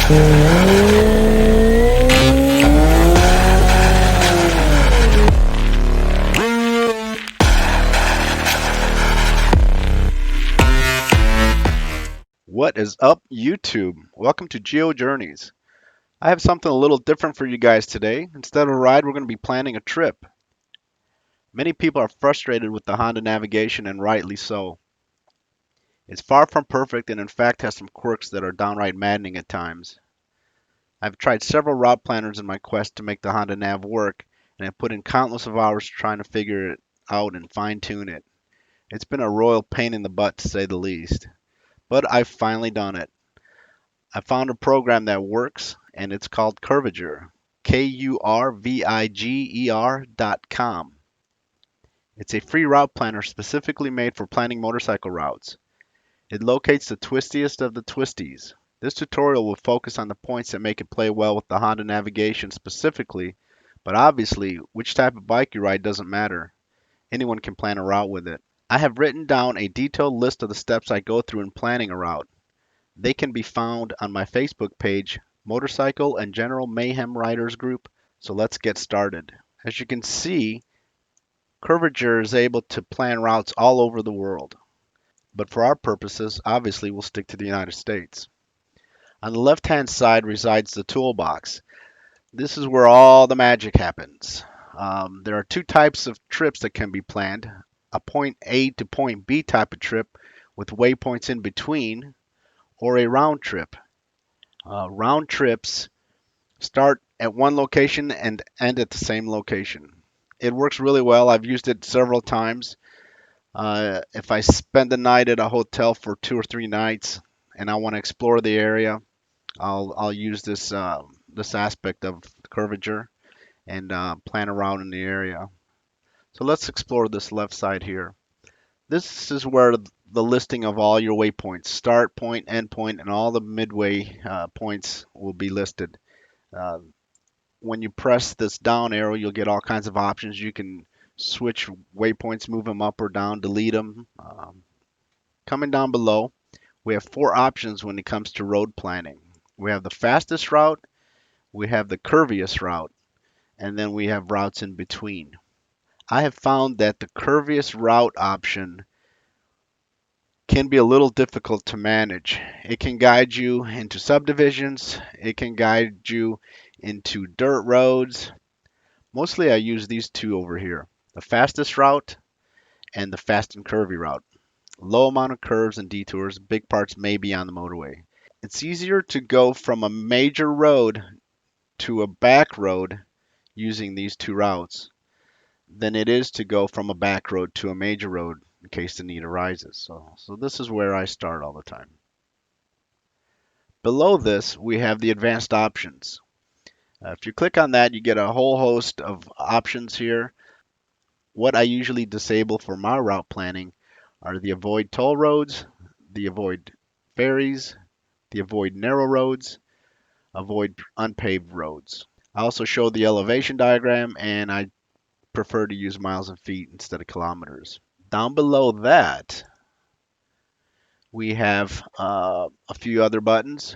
What is up, YouTube? Welcome to Geo Journeys. I have something a little different for you guys today. Instead of a ride, we're going to be planning a trip. Many people are frustrated with the Honda Navigation, and rightly so. It's far from perfect and in fact has some quirks that are downright maddening at times. I've tried several route planners in my quest to make the Honda Nav work, and have put in countless of hours trying to figure it out and fine-tune it. It's been a royal pain in the butt to say the least. But I've finally done it. I found a program that works, and it's called Curviger, Kurviger.com. It's a free route planner specifically made for planning motorcycle routes. It locates the twistiest of the twisties. This tutorial will focus on the points that make it play well with the Honda Navigation specifically, but obviously, which type of bike you ride doesn't matter. Anyone can plan a route with it. I have written down a detailed list of the steps I go through in planning a route. They can be found on my Facebook page, Motorcycle and General Mayhem Riders Group. So let's get started. As you can see, Curviger is able to plan routes all over the world. But for our purposes, obviously we'll stick to the United States. On the left-hand side resides the toolbox. This is where all the magic happens. There are two types of trips that can be planned. A point A to point B type of trip with waypoints in between, or a round trip. Round trips start at one location and end at the same location. It works really well. I've used it several times. If I spend the night at a hotel for 2 or 3 nights and I want to explore the area, I'll use this aspect of Curviger and plan a route in the area. So let's explore this left side here. This is where the listing of all your waypoints, start point, end point, and all the midway points will be listed. When you press this down arrow, you'll get all kinds of options. You can switch waypoints, move them up or down, delete them. Coming down below, we have 4 options when it comes to road planning. We have the fastest route, we have the curviest route, and then we have routes in between. I have found that the curviest route option can be a little difficult to manage. It can guide you into subdivisions, it can guide you into dirt roads. Mostly I use these two over here, the fastest route and the fast and curvy route. Low amount of curves and detours, big parts may be on the motorway. It's easier to go from a major road to a back road using these two routes than it is to go from a back road to a major road in case the need arises. So this is where I start all the time. Below this, we have the advanced options. If you click on that, you get a whole host of options here. What I usually disable for my route planning are the avoid toll roads, the avoid ferries, the avoid narrow roads, avoid unpaved roads. I also show the elevation diagram, and I prefer to use miles and feet instead of kilometers. Down below that, we have a few other buttons.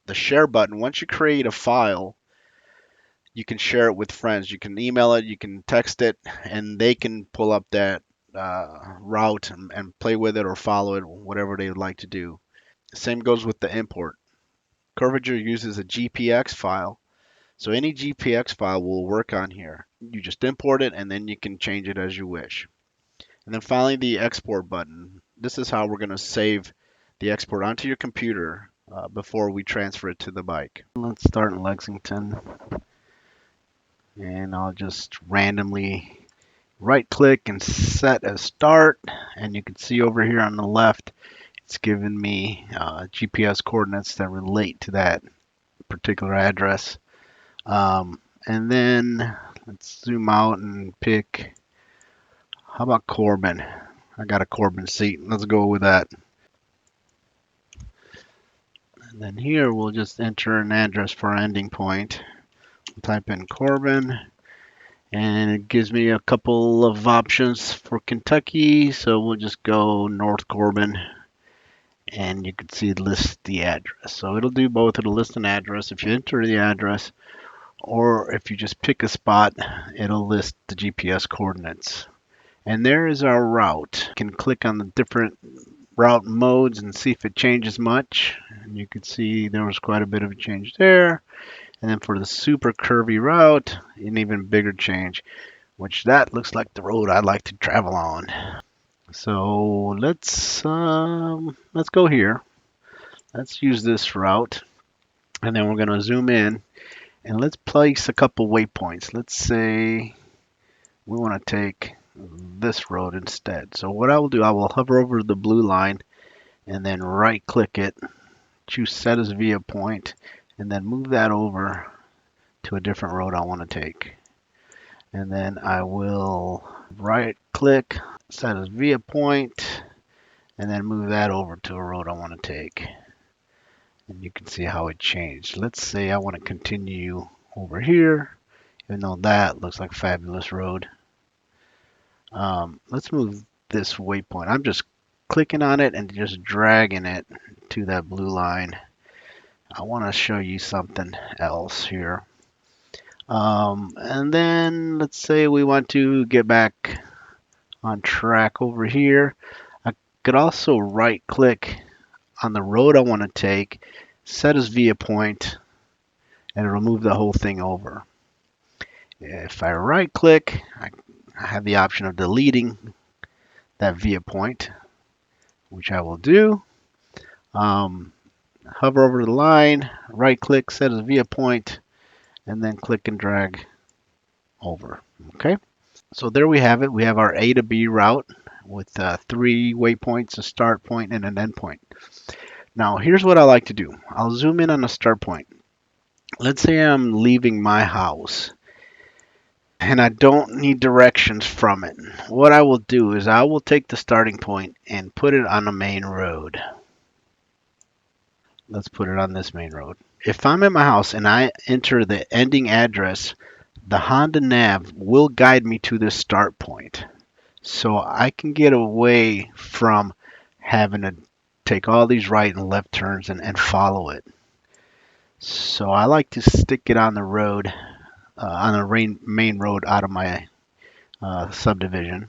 The share button, once you create a file, you can share it with friends. You can email it, you can text it, and they can pull up that route and play with it or follow it, whatever they would like to do. Same goes with the import. Curviger uses a GPX file, so any GPX file will work on here. You just import it and then you can change it as you wish. And then finally, the export button. This is how we're going to save the export onto your computer before we transfer it to the bike. Let's start in Lexington, and I'll just randomly right click and set as start, and you can see over here on the left it's given me GPS coordinates that relate to that particular address. And then let's zoom out and pick, how about Corbin? I got a Corbin seat. Let's go with that. And then here we'll just enter an address for our ending point. We'll type in Corbin, and it gives me a couple of options for Kentucky. So we'll just go North Corbin. and you can see it lists the address. So it'll do both. It'll list an address if you enter the address, or if you just pick a spot, it'll list the GPS coordinates. And there is our route. You can click on the different route modes and see if it changes much. And you can see there was quite a bit of a change there. And then for the super curvy route, an even bigger change, which that looks like the road I'd like to travel on. So let's go here. Let's use this route, and then we're going to zoom in and let's place a couple waypoints. Let's say we want to take this road instead. So what I will do, I will hover over the blue line and then right click it, choose set as via point, and then move that over to a different road I want to take. And then I will right click, set as via point, and then move that over to a road I want to take. And you can see how it changed. Let's say I want to continue over here, even though that looks like a fabulous road. Let's move this waypoint. I'm just clicking on it and just dragging it to that blue line. I want to show you something else here. And then let's say we want to get back on track over here. I could also right click on the road I want to take, set as via point, and it'll move the whole thing over. If I right click, I have the option of deleting that via point, which I will do. Hover over the line, right click, set as via point, and then click and drag over. Okay, so there we have it. We have our A to B route with 3 waypoints, a start point, and an end point. Now here's what I like to do. I'll zoom in on a start point. Let's say I'm leaving my house and I don't need directions from it. What I will do is I will take the starting point and put it on a main road. Let's put it on this main road. If I'm at my house and I enter the ending address, the Honda Nav will guide me to this start point. So I can get away from having to take all these right and left turns and follow it. So I like to stick it on the road, on a main road out of my subdivision.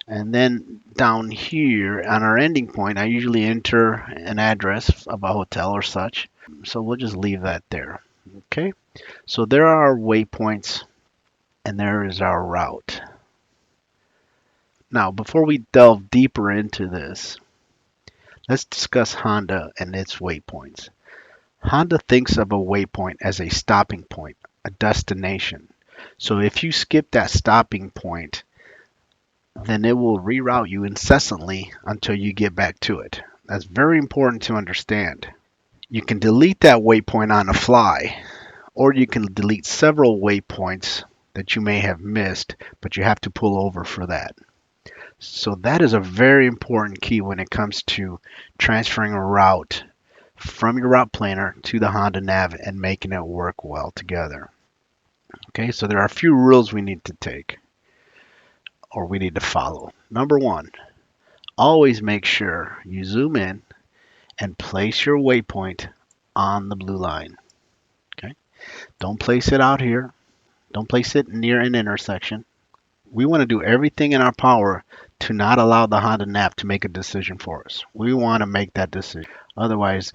And then down here on our ending point, I usually enter an address of a hotel or such. So we'll just leave that there. Okay, so there are our waypoints and there is our route. Now, before we delve deeper into this, let's discuss Honda and its waypoints. Honda thinks of a waypoint as a stopping point, a destination. So if you skip that stopping point, then it will reroute you incessantly until you get back to it. That's very important to understand. You can delete that waypoint on the fly, or you can delete several waypoints that you may have missed, but you have to pull over for that. So that is a very important key when it comes to transferring a route from your route planner to the Honda Nav and making it work well together. Okay, so there are a few rules we need to take, or we need to follow. Number 1, always make sure you zoom in and place your waypoint on the blue line. Okay, don't place it out here. Don't place it near an intersection. We want to do everything in our power to not allow the Honda Nav to make a decision for us. We want to make that decision. Otherwise,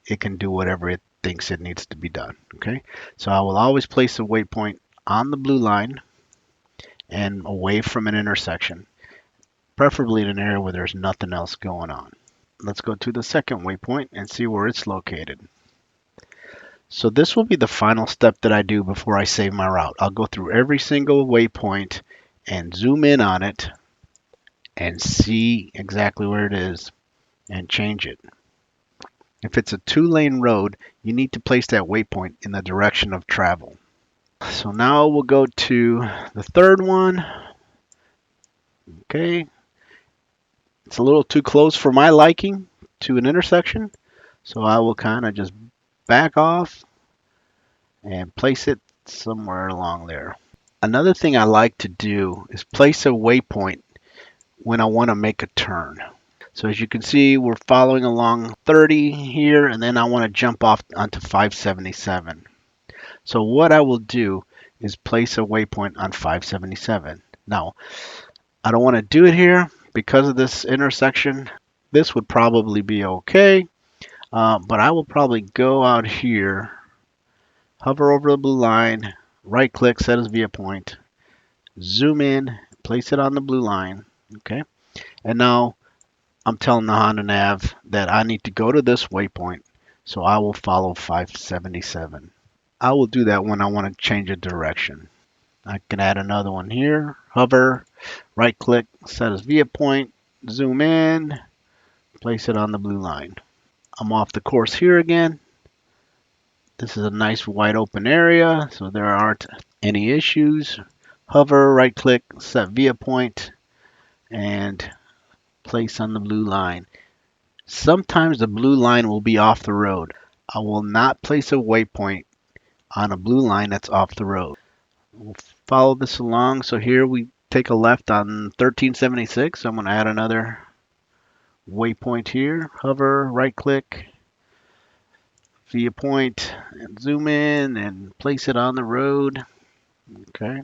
it can do whatever it thinks it needs to be done. Okay, so I will always place a waypoint on the blue line and away from an intersection, preferably in an area where there's nothing else going on. Let's go to the second waypoint and see where it's located. So this will be the final step that I do before I save my route. I'll go through every single waypoint and zoom in on it and see exactly where it is and change it. If it's a 2-lane road, you need to place that waypoint in the direction of travel. So now we'll go to the third one. Okay, it's a little too close for my liking to an intersection, so I will kind of just back off and place it somewhere along there. Another thing I like to do is place a waypoint when I want to make a turn. So as you can see, we're following along 30 here, and then I want to jump off onto 577. So what I will do is place a waypoint on 577. Now, I don't want to do it here because of this intersection. This would probably be okay, but I will probably go out here, hover over the blue line, right click, set as viewpoint, zoom in, place it on the blue line, okay? And now I'm telling the Honda Nav that I need to go to this waypoint, so I will follow 577. I will do that when I want to change a direction. I can add another one here, hover, right click, set as viewpoint, zoom in, place it on the blue line. I'm off the course here again. This is a nice wide open area, so there aren't any issues. Hover, right click, set viewpoint, and place on the blue line. Sometimes the blue line will be off the road. I will not place a waypoint on a blue line that's off the road. We'll follow this along. So here we take a left on 1376. I'm going to add another waypoint here. Hover, right click, viewpoint, and zoom in and place it on the road. Okay.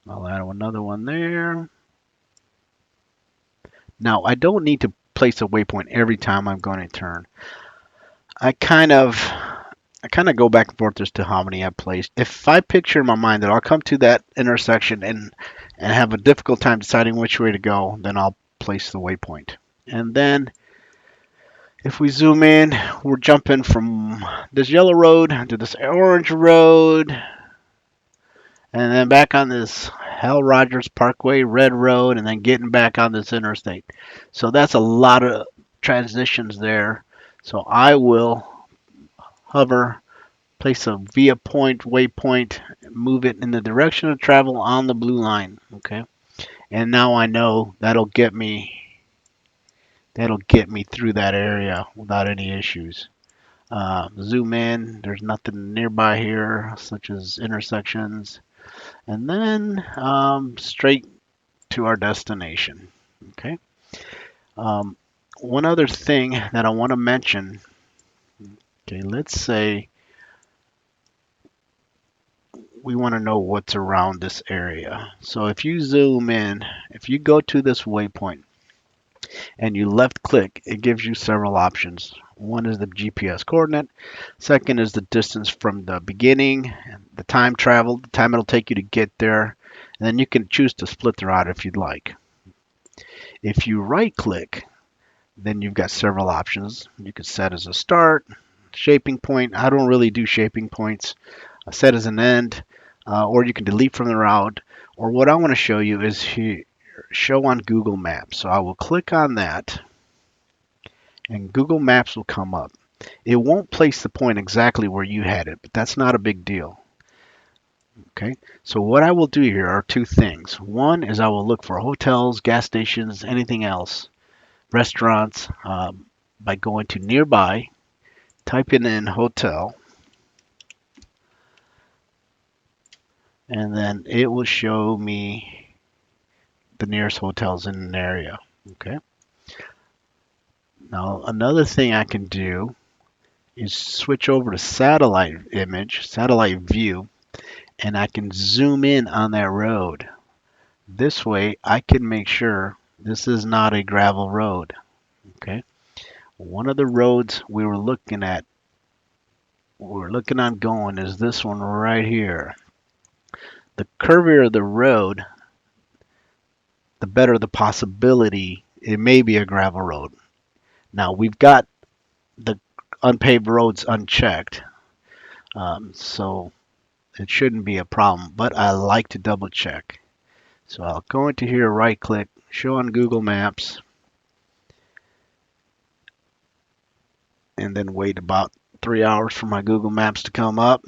I'll add another one there. Now I don't need to place a waypoint every time I'm going to turn. I kind of go back and forth as to how many I've placed. If I picture in my mind that I'll come to that intersection and have a difficult time deciding which way to go, then I'll place the waypoint. And then if we zoom in, we're jumping from this yellow road to this orange road, and then back on this Hal Rogers Parkway red road, and then getting back on this interstate. So that's a lot of transitions there. So I will hover, place a viewpoint, waypoint, move it in the direction of travel on the blue line. Okay, and now I know that'll get me through that area without any issues. Zoom in. There's nothing nearby here, such as intersections, and then straight to our destination. Okay. One other thing that I want to mention. Okay, let's say we want to know what's around this area. So if you zoom in, if you go to this waypoint and you left click, it gives you several options. One is the GPS coordinate. Second is the distance from the beginning, the time traveled, the time it'll take you to get there. And then you can choose to split the route if you'd like. If you right click, then you've got several options. You can set as a start, shaping point. I don't really do shaping points. Set as an end, or you can delete from the route. Or what I want to show you is here, show on Google Maps. So I will click on that, and Google Maps will come up. It won't place the point exactly where you had it, but that's not a big deal. Okay, so what I will do here are two things. One is I will look for hotels, gas stations, anything else, restaurants, by going to nearby, typing in hotel, and then it will show me the nearest hotels in an area. Okay. Now another thing I can do is switch over to satellite image, satellite view, and I can zoom in on that road. This way I can make sure this is not a gravel road. Okay. One of the roads we were looking on going is this one right here. The curvier the road, the better the possibility it may be a gravel road. Now we've got the unpaved roads unchecked, so it shouldn't be a problem, but I like to double check. So I'll go into here, right click, show on Google Maps, and then wait about 3 hours for my Google Maps to come up.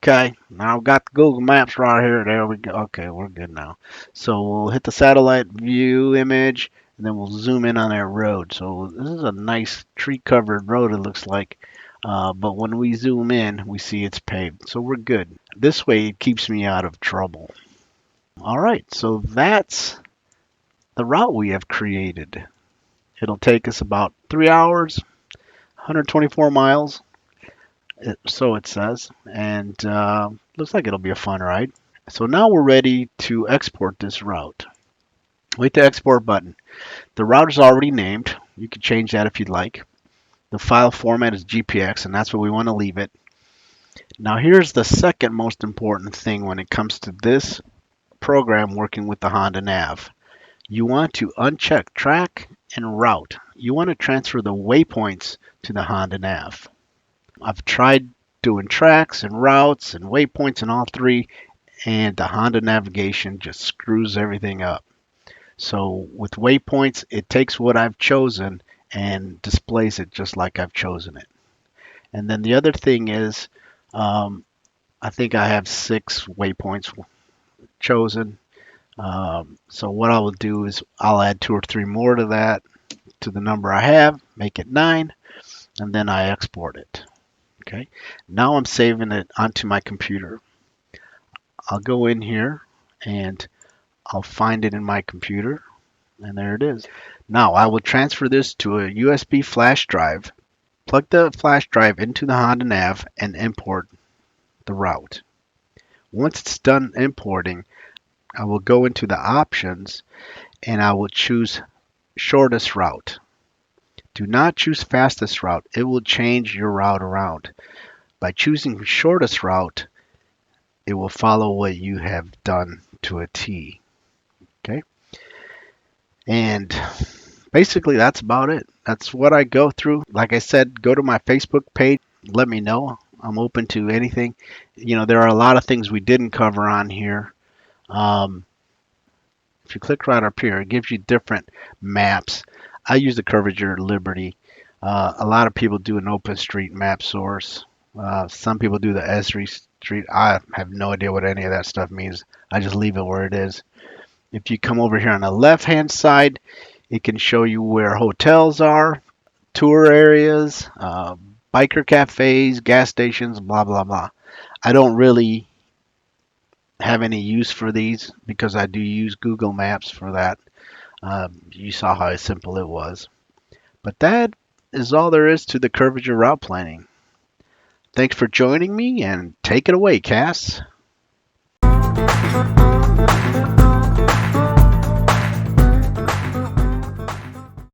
Okay, now I've got the Google Maps right here. There we go. Okay, we're good now. So we'll hit the satellite view image, and then we'll zoom in on that road. So this is a nice tree-covered road, it looks like. But when we zoom in, we see it's paved, so we're good. This way, it keeps me out of trouble. All right, so that's the route we have created. It'll take us about 3 hours, 124 miles, so it says, and looks like it'll be a fun ride. So now we're ready to export this route. Hit the export button. The route is already named. You can change that if you'd like. The file format is GPX, and that's where we want to leave it. Now here's the second most important thing when it comes to this program working with the Honda Nav. You want to uncheck track and route. You want to transfer the waypoints to the Honda Nav. I've tried doing tracks and routes and waypoints in all three, and the Honda Navigation just screws everything up. So with waypoints, it takes what I've chosen and displays it just like I've chosen it. And then the other thing is, I think I have 6 waypoints chosen. So what I will do is I'll add 2 or 3 more to that, to the number I have, make it 9, and then I export it. Okay. Now I'm saving it onto my computer. I'll go in here and I'll find it in my computer, and there it is. Now I will transfer this to a USB flash drive, plug the flash drive into the Honda Nav, and import the route. Once it's done importing, I will go into the options and I will choose shortest route. Do not choose fastest route. It will change your route around. By choosing shortest route, it will follow what you have done to a T. Okay? And basically that's about it. That's what I go through. Like I said, go to my Facebook page, let me know. I'm open to anything. There are a lot of things we didn't cover on here. If you click right up here, it gives you different maps. I use the Curviger Liberty. A lot of people do an OpenStreetMap source. Some people do the Esri Street. I have no idea what any of that stuff means. I just leave it where it is. If you come over here on the left-hand side, it can show you where hotels are, tour areas, biker cafes, gas stations, blah, blah, blah. I don't really have any use for these because I do use Google Maps for that. You saw how simple it was. But that is all there is to the Curviger route planning. Thanks for joining me, and take it away, Cass.